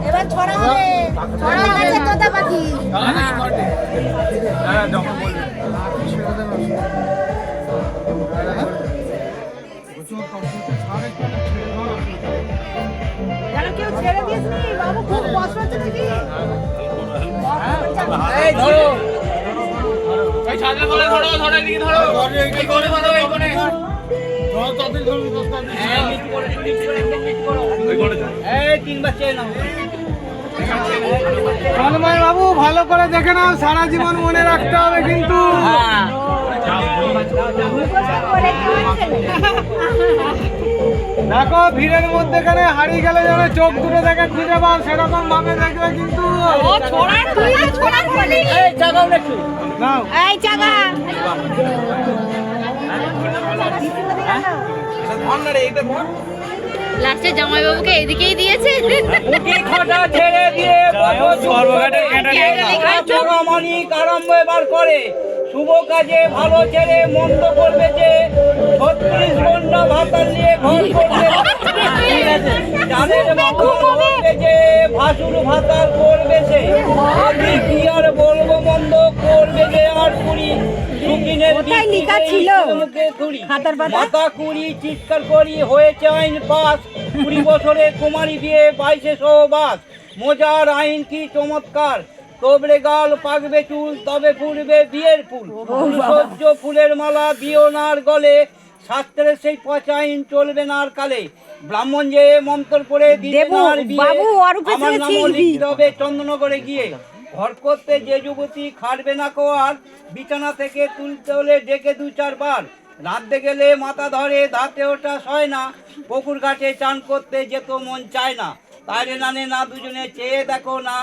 এবার ছড়া হবে, ছড়া আছে তোতা পাখি। কেউ ছেড়ে দিস নি বাবু, খুব কষ্ট হচ্ছে নাকি? এই ধরো, এই ছাদে ধরে ধরো, ধরে দিকে ধরো, এই কোণে ধরো, এই কোণে ধরো, তাদের ধরো, হ্যাঁ নিচু করে, নিচু করে, একদম নিচু করো, ওই কোণে এই তিনবার চেয়ে নাও। তন্ময় বাবু ভালো করে দেখে নাও, সারা জীবন মনে রাখতে হবে কিন্তু। দেখো ভিড়ের মধ্যেখানে হারিয়ে গেলে যেন চোখ দুটো দেখে খুঁজে পাও, সেরকম ভাবে দেখবে কিন্তু। লাস্টে জামাইবাবুকে এদিকেই দিয়েছে। এবার করে শুভ কাজে ভালো ছেড়ে মন্দ করবে যে 36 ঘন্টা ভাতা নিয়ে ঘর করবে, যাদের করবে যে ভাসুর ভাতার করবে সে, আমি কি আর বলবো মন্দ করবে যে আর কুড়ি সুকিনের মুখে ধুড়ি মাথা কুড়ি চিৎকার করি হয়েছে আইন পাস, 20 বছরে কুমারী বিয়ে 22 সহবাস, মজার আইন কি চমৎকার, তবরে গাল পাকবে চুল তবে ফুলবে বিয়ের ফুল, সহ্য ফুলের মালা দিও নার গলে, শাস্ত্রের সেই পচা আইন চলবে না আর কালে, ব্রাহ্মণ যে মন্ত্র পড়ে দিবে না আর বিয়ে, আমার নাম লিখতে হবে চন্দননগরে গিয়ে, ঘর করতে যে যুবতী খাটবে না কোয়ার, বিছানা থেকে তুলতে হলে ডেকে 2-4 বার, রাঁধতে গেলে মাথা ধরে ধাতে ওটা সয় না, পুকুর ঘাটে চান করতে যেত মন চায় না, তাইরে নানে না দুজনে চেয়ে দেখো না।